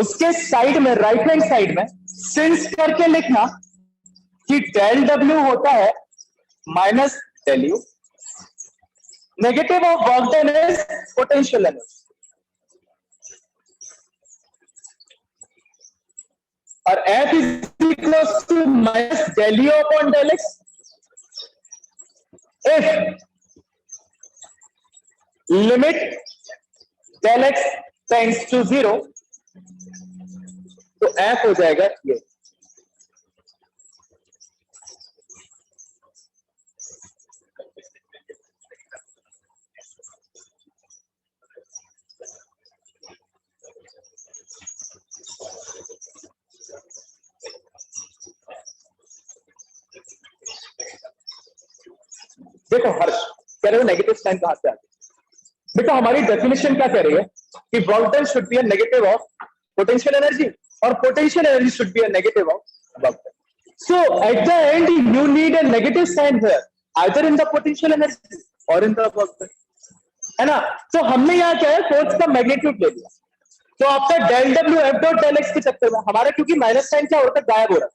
उसके साइड में, राइट हैंड साइड में सिंस करके लिखना कि डेल डब्ल्यू होता है minus del U. Negative of work done is potential energy, और F is equal to minus del U upon del X. If limit del X tends to 0, तो F हो जाएगा ये। देखो हर्ष कह रहे हो नेगेटिव साइन कहां से आ गया? बेटा हमारी डेफिनेशन क्या कह रही है कि work done should be a negative of potential energy, or potential energy should be a negative of work done. So at the end you need a negative sign here, either in the potential energy or in the work done, है ना? तो हमने यहाँ क्या है, force का magnitude ले लिया, तो आपका del W F dot del X के चक्कर में हमारा, क्योंकि माइनस साइन क्या होता है, गायब हो रहा है,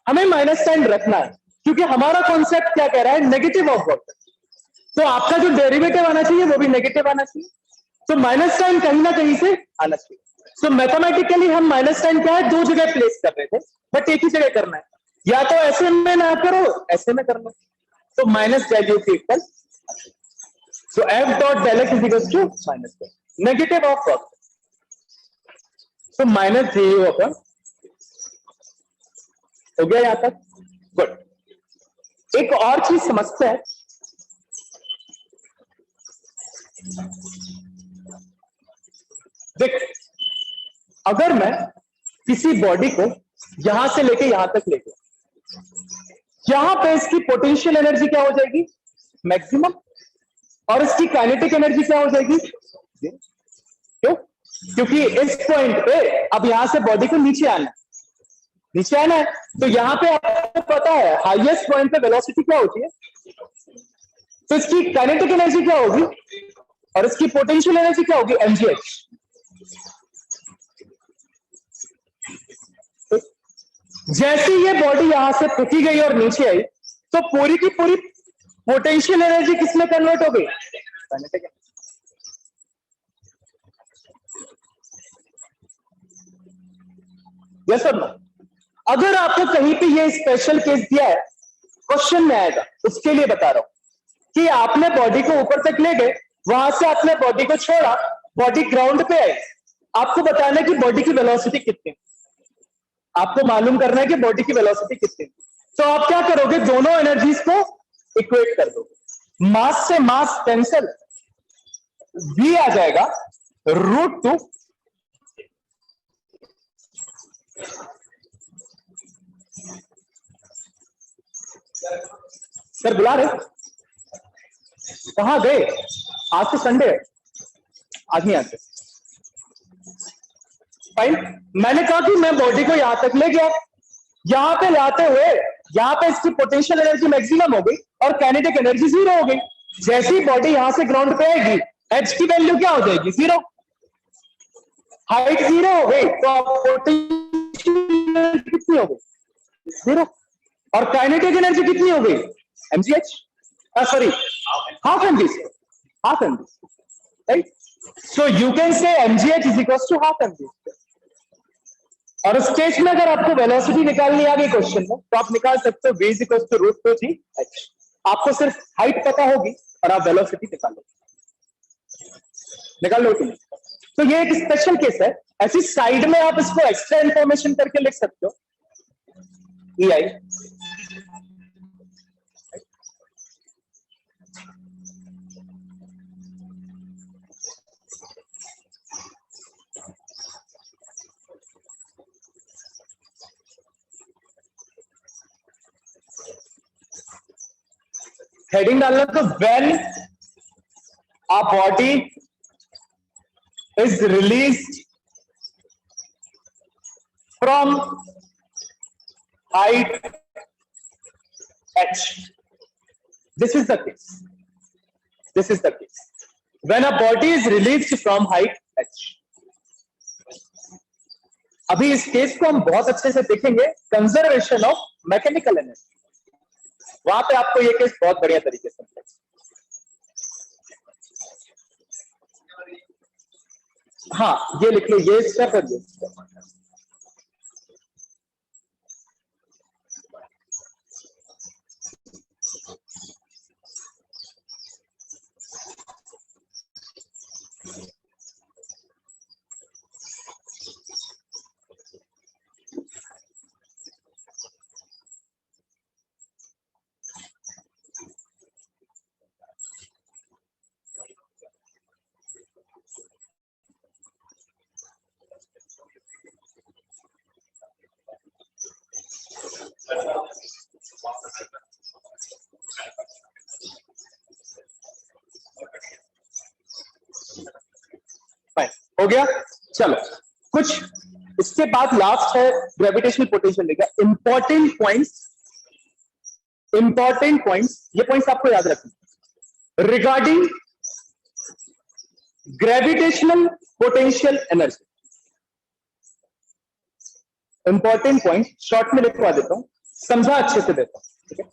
हमें माइनस साइन रखना है, क्योंकि हमारा कॉन्सेप्ट क्या कह रहा है, नेगेटिव ऑफ वर्क। तो आपका जो डेरिवेटिव आना चाहिए वो भी नेगेटिव आना चाहिए, तो माइनस साइन कहीं ना कहीं से आना चाहिए। सो मैथमेटिकली हम माइनस साइन क्या है, दो जगह प्लेस कर रहे थे, बट एक ही जगह करना है, या तो ऐसे में ना करो, ऐसे में करना, तो माइनस डेल यू के equal, so F dot del X is equal to minus negative of work, so minus J U अपन, हो गया यहां तक, गुड। एक और चीज समझते हैं, देख अगर मैं किसी बॉडी को यहां से लेके यहां तक ले गया, यहां पे इसकी पोटेंशियल एनर्जी क्या हो जाएगी, मैक्सिमम, और इसकी काइनेटिक एनर्जी क्या हो जाएगी, क्यों? क्योंकि इस पॉइंट पे अब यहां से बॉडी को नीचे आना है, तो यहां पे आपको पता है हाईएस्ट पॉइंट पे वेलोसिटी क्या होती है, तो इसकी काइनेटिक एनर्जी क्या होगी और इसकी पोटेंशियल एनर्जी क्या होगी, mgh। जैसे ये बॉडी यहां से फेंकी गई और नीचे आई, तो पूरी की पूरी पोटेंशियल एनर्जी किसमें कन्वर्ट हो गई, काइनेटिक। यस और नो? अगर आपको कहीं पे ये स्पेशल केस दिया है, क्वेश्चन में आएगा, उसके लिए बता रहा हूं कि आपने बॉडी को ऊपर तक ले गए, वहां से आपने बॉडी को छोड़ा, बॉडी ग्राउंड पे आई, आपको बताना है कि बॉडी की वेलोसिटी कितनी, आपको मालूम करना है कि बॉडी की वेलोसिटी कितनी, तो आप क्या करोगे, दोनों एनर्जीज को इक्वेट कर दोगे, मास से मास कैंसल, v आ जाएगा √2 सर बुला रहे, कहां गए, आज तो संडे है, आज नहीं आते। फाइन, मैंने कहा कि मैं बॉडी को यहां तक ले गया, यहां पे लाते हुए यहां पे इसकी पोटेंशियल एनर्जी मैक्सिमम हो गई और काइनेटिक एनर्जी 0 हो गई। जैसे ही बॉडी यहां से ग्राउंड पे आएगी, एच की वैल्यू क्या हो जाएगी, 0, हाइट 0 हो गई, तो पोटेंशियल कितनी हो गई, 0, और काइनेटिक एनर्जी कितनी हो गई, mgh, sorry, half mgh, right? So you can say mgh is equals to half mgh। और उस केस में अगर आपको वेलोसिटी निकालनी आ गई क्वेश्चन में, तो आप निकाल सकते हो v is equals to √2 gh। आपको सिर्फ हाइट पता होगी और आप वेलोसिटी निकाल लो तुम। तो ये एक स्पेशल केस है, ऐसी साइड में आप इसको एक्स्ट्रा इंफॉर्मेशन करके लिख सकते हो, ei। हेडिंग डालना, तो when a body is released from height h, this is the case, when a body is released from height h। अभी इस केस को हम बहुत अच्छे से देखेंगे, कंजर्वेशन ऑफ मैकेनिकल एनर्जी, वहां पे आपको ये केस बहुत बढ़िया तरीके से मिलेगा। हाँ ये लिख लो, ये स्टेप और ये स्टेप। फाइन, हो गया। चलो कुछ उसके बाद लास्ट है ग्रेविटेशनल पोटेंशियल लेगा। इंपॉर्टेंट पॉइंट्स, ये पॉइंट्स आपको याद रखना regarding gravitational potential energy. Important point short में लिखवा देता हूं, समझा अच्छे से देता हूं, ठीक है,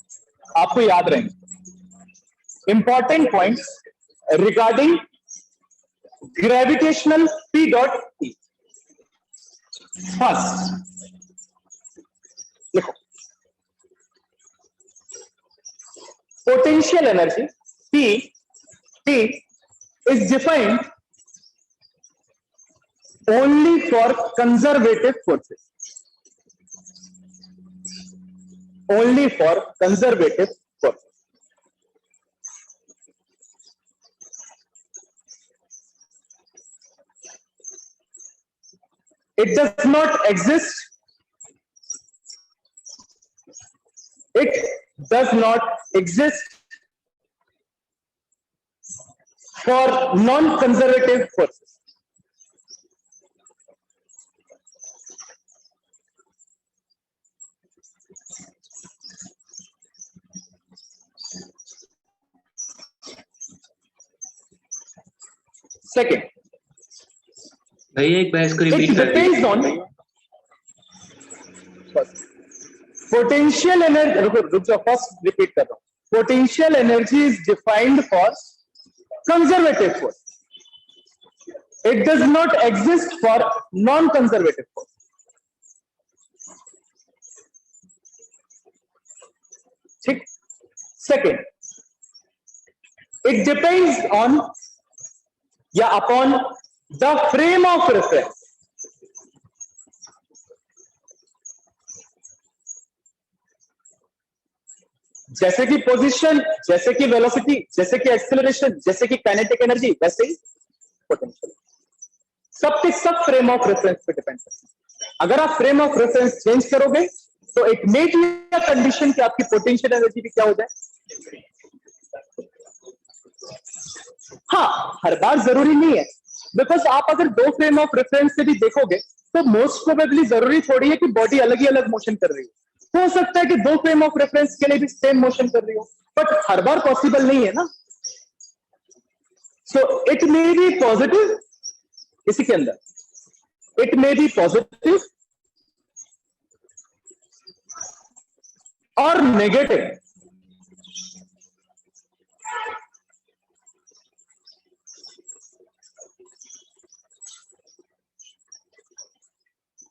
आपको याद रहेंगे। Important points regarding gravitational P डॉट E। फर्स्ट लिखो, potential energy P is defined only for conservative forces. Only for conservative forces. It does not exist. It does not exist for non-conservative forces. Second, भैया एक बार इसको it repeat कर depends दीजिए। on potential energy. रुक जाओ, first repeat कर रहा हूं। Potential energy is defined for conservative force. It does not exist for non-conservative force. ठीक। Second, it depends on या upon the frame of reference. जैसे कि पोजीशन, जैसे कि वेलोसिटी, जैसे कि एक्सेलरेशन, जैसे कि काइनेटिक एनर्जी, वैसे ही पोटेंशियल, सब के सब फ्रेम ऑफ रेफरेंस पे डिपेंड करते हैं। अगर आप फ्रेम ऑफ रेफरेंस चेंज करोगे तो it may be a condition कि आपकी पोटेंशियल एनर्जी भी क्या हो जाए। हाँ, हर बार जरूरी नहीं है, बिकॉज आप अगर दो फ्रेम ऑफ रेफरेंस से भी देखोगे तो मोस्ट प्रोबेबली जरूरी थोड़ी है कि बॉडी अलग ही अलग मोशन कर रही हो सकता है कि दो फ्रेम ऑफ रेफरेंस के लिए भी सेम मोशन कर रही हो, बट हर बार पॉसिबल नहीं है ना। So it may be positive, इसी के अंदर इट मे बी पॉजिटिव और नेगेटिव।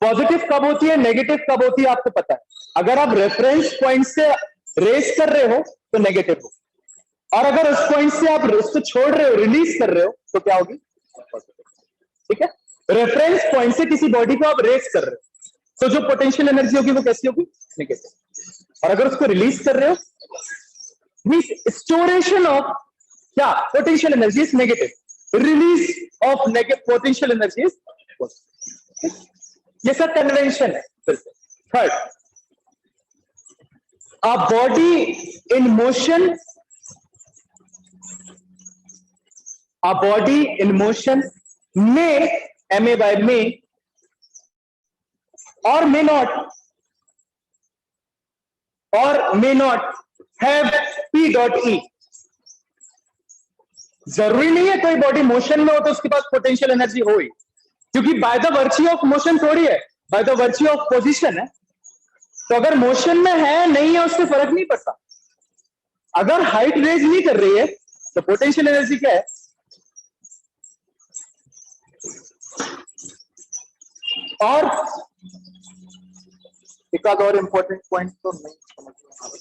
पॉजिटिव कब होती है, नेगेटिव कब होती है, आपको पता है। अगर आप रेफरेंस पॉइंट से रेस कर रहे हो तो नेगेटिव हो, और अगर उस पॉइंट से आप उसको छोड़ रहे हो, रिलीज कर रहे हो, तो क्या होगी, ठीक है। रेफरेंस पॉइंट से किसी बॉडी को आप रेस कर रहे हो तो जो पोटेंशियल एनर्जी होगी वो कैसी होगी, नेगेटिव। और अगर उसको रिलीज कर रहे हो, मींस स्टोरेशन ऑफ क्या potential energy is negative, release of potential energy is positive. ये सब कन्वेंशन है। Third, a body in motion, a body in motion may, ma by may, or may not have P dot E. जरूरी नहीं है कोई body motion में हो तो उसके पास पोटेंशियल एनर्जी हो ही, क्योंकि by the virtue of motion थोड़ी है, by the virtue of position है। तो अगर मोशन में है नहीं है उससे फर्क नहीं पड़ता। अगर हाइट रेज नहीं कर रही है तो पोटेंशियल एनर्जी क्या है। और एक आध और इंपॉर्टेंट पॉइंट तो नहीं समझ में आ रहा।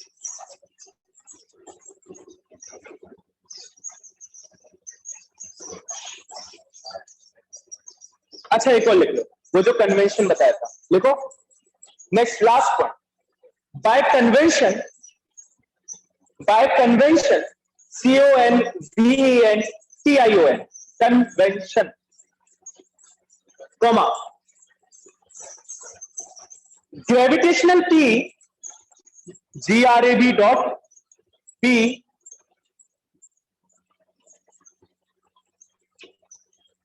अच्छा एक और लिख लो, वो जो कन्वेंशन बताया था लिखो। Next last point, bye convention CONVENTION convention comma gravitational P GRAV डॉट P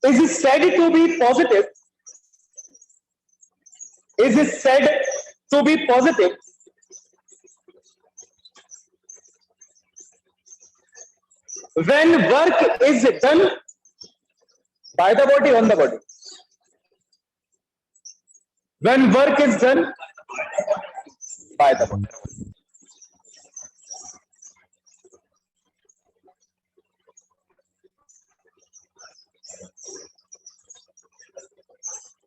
is said to be positive this is said to be positive when work is done by the body on the body. When work is done by the body.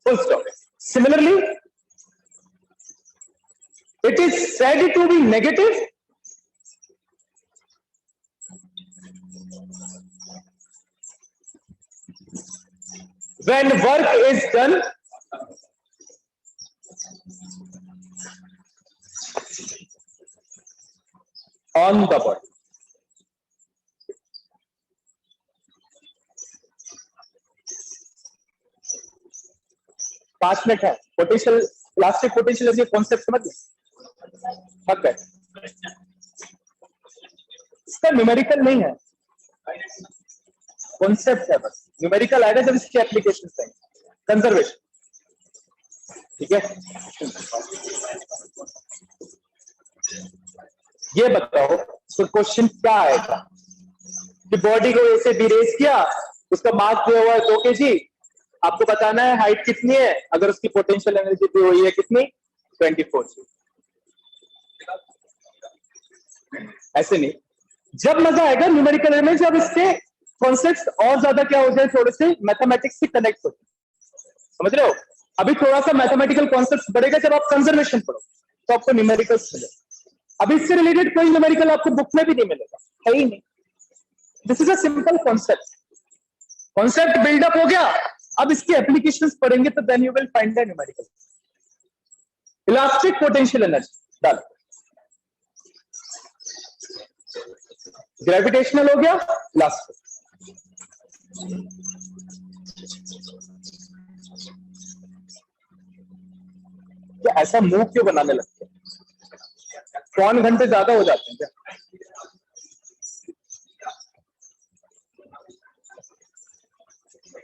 Full stop. Similarly, it is said to be negative when work is done on the body. पांच minute है. Potential, elastic potential energy concept समझ गए? इसका numerical नहीं है, concept है बस. Numerical आएगा जब इसकी एप्लीकेशन आएंगे. कंजर्वेशन, ठीक है. ये बताओ तो क्वेश्चन क्या आएगा कि बॉडी को ऐसे डिरेज किया, उसका मास दिया हुआ है 2 kg, आपको बताना है हाइट कितनी है, अगर उसकी पोटेंशियल एनर्जी दी हुई है कितनी 24 G. ऐसे नहीं. जब मजा आएगा न्यूमेरिकल में, जब इसके कॉन्सेप्ट्स और ज्यादा क्या हो जाए, थोड़े से मैथमेटिक्स से कनेक्ट होते. समझ रहे हो? अभी थोड़ा सा मैथमेटिकल कॉन्सेप्ट्स बढ़ेगा जब आप कंजर्वेशन पढ़ो, तो आपको न्यूमेरिकल्स मिलेगा. अभी इससे रिलेटेड कोई न्यूमेरिकल आपको बुक में भी नहीं मिलेगा, है ही नहीं. This is a simple concept. Concept buildup हो गया, अब इसके एप्लीकेशंस पढ़ेंगे तो then you will find the numerical. Elastic potential energy डाल, ग्रेविटेशनल हो गया, इलास्टिक. क्या ऐसा मुंह क्यों बनाने लगते हैं? 3 घंटे ज्यादा हो जाते हैं क्या?